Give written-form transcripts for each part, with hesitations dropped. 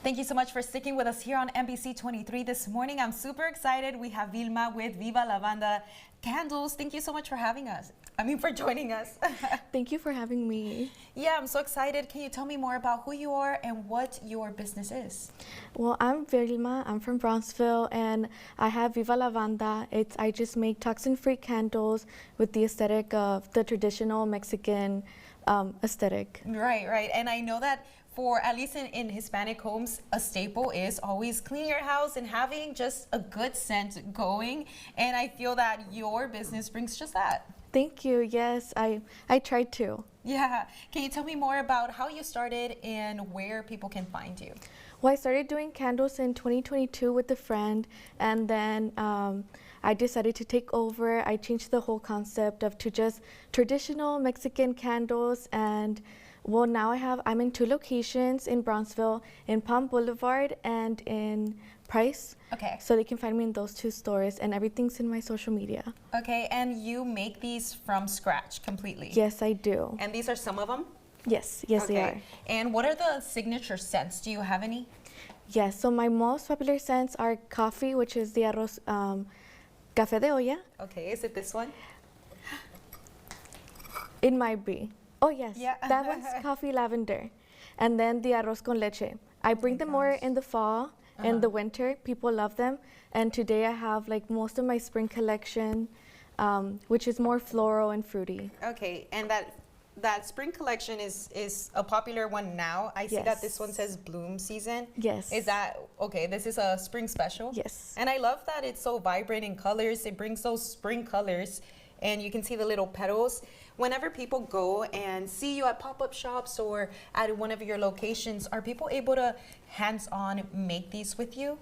Thank you so much for sticking with us here on NBC 23 this morning. I'm super excited. We have Vilma with Viva Lavanda candles. Thank you so much for having us. For joining us. Thank you for having me. Yeah, I'm so excited. Can you tell me more about who you are and what your business is? Well, I'm Vilma. I'm from Brownsville, and I have Viva Lavanda. I just make toxin-free candles with the aesthetic of the traditional Mexican aesthetic. Right. And I know that for at least in Hispanic homes, a staple is always cleaning your house and having just a good scent going. And I feel that your business brings just that. Thank you. Yes, I tried to. Yeah. Can you tell me more about how you started and where people can find you? Well, I started doing candles in 2022 with a friend, and then I decided to take over. I changed the whole concept to just traditional Mexican candles, and well, now I'm in 2 locations in Brownsville, in Palm Boulevard and in Price. Okay. So they can find me in those 2 stores, and everything's in my social media. Okay, and you make these from scratch completely? Yes, I do. And these are some of them? Yes, Okay. they are. And what are the signature scents? Do you have any? Yes, so my most popular scents are coffee, which is the arroz, café de olla. Okay, is it this one? It might be. Oh yes, Yeah. that one's coffee lavender. And then the arroz con leche. I bring them more in the fall and the winter. People love them. And today I have like most of my spring collection, which is more floral and fruity. Okay, and that spring collection is a popular one now. I see that this one says bloom season. Yes. Is that, okay, this is a spring special? Yes. And I love that it's so vibrant in colors. It brings those spring colors, and you can see the little petals. Whenever people go and see you at pop-up shops or at one of your locations, are people able to hands-on make these with you?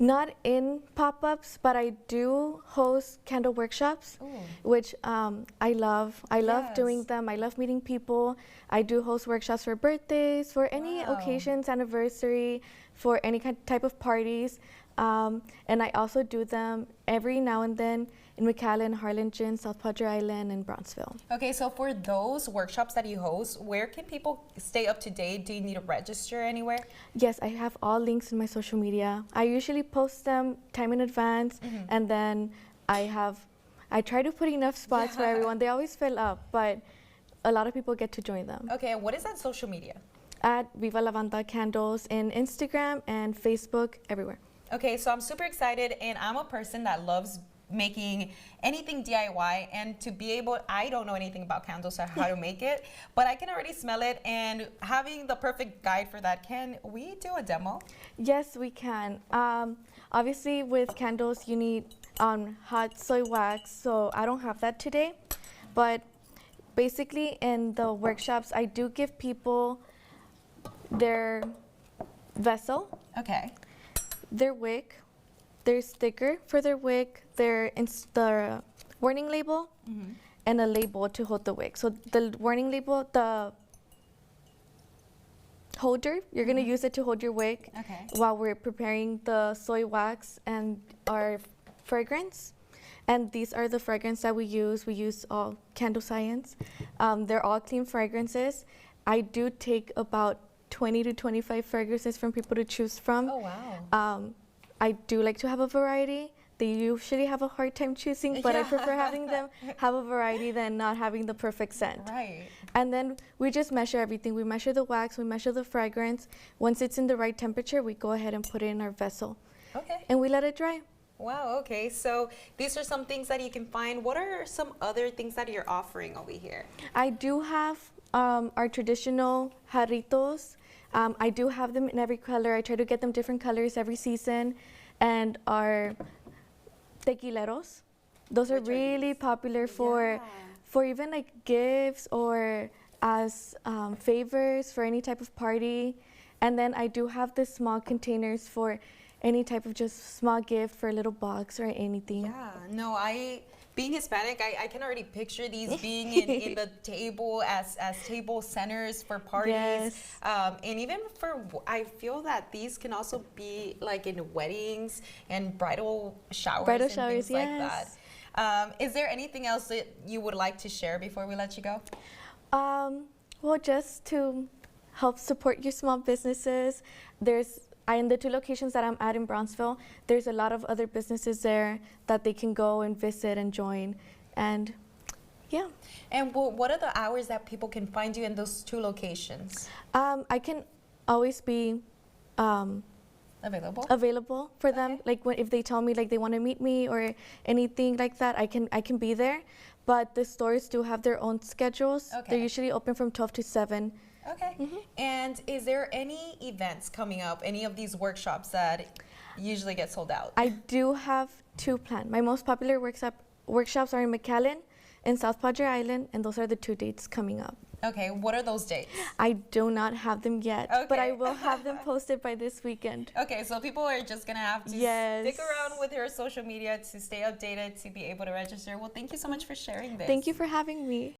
Not in pop-ups, but I do host candle workshops, which I love. I love doing them. I love meeting people. I do host workshops for birthdays, for any occasions, anniversary, for any type of parties. And I also do them every now and then in McAllen, Harlingen, South Padre Island, and Brownsville. Okay, so for those workshops that you host, where can people stay up to date? Do you need to register anywhere? Yes, I have all links in my social media. I usually post them time in advance, and then I try to put enough spots for everyone. They always fill up, but a lot of people get to join them. Okay, and what is that social media? At Viva Lavanda Candles in Instagram and Facebook, everywhere. Okay, so I'm super excited, and I'm a person that loves making anything DIY, and to be able, I don't know anything about candles or how to make it, but I can already smell it, and having the perfect guide for that. Can we do a demo? Yes, we can. Obviously with candles you need hot soy wax, so I don't have that today, but basically in the workshops I do give people their vessel, their wick, their sticker for their wick, the warning label, and a label to hold the wick. So the warning label, the holder, you're going to use it to hold your wick while we're preparing the soy wax and our fragrance. And these are the fragrance that we use. We use all Candle Science. They're all clean fragrances. I do take about 20 to 25 fragrances from people to choose from. Oh, wow. I do like to have a variety. They usually have a hard time choosing, but I prefer having them have a variety than not having the perfect scent. Right. And then we just measure everything. We measure the wax, we measure the fragrance. Once it's in the right temperature, we go ahead and put it in our vessel. Okay. And we let it dry. Wow, okay. So these are some things that you can find. What are some other things that you're offering over here? I do have our traditional jarritos. I do have them in every color. I try to get them different colors every season. And our tequileros, those are really popular for even like gifts or as favors for any type of party. And then I do have the small containers for any type of just small gift for a little box or anything. Yeah, no, being Hispanic, I can already picture these being in the table as table centers for parties. Yes. And even I feel that these can also be like in weddings and bridal showers and things like that. Is there anything else that you would like to share before we let you go? Well, just to help support your small businesses, there's in the 2 locations that I'm at in Brownsville, there's a lot of other businesses there that they can go and visit and join. And yeah. And what are the hours that people can find you in those 2 locations? I can always be available for them. Okay. Like if they tell me like they want to meet me or anything like that, I can be there. But the stores do have their own schedules. Okay. They're usually open from 12 to 7. Okay. And is there any events coming up, any of these workshops that usually get sold out? I do have 2 planned. My most popular workshops are in McAllen and South Padre Island, and those are the 2 dates coming up. Okay, what are those dates? I do not have them yet, but I Okay. will have them posted by this weekend. Okay, so people are just gonna have to stick around with your social media to stay updated, to be able to register. Well, thank you so much for sharing this. Thank you for having me.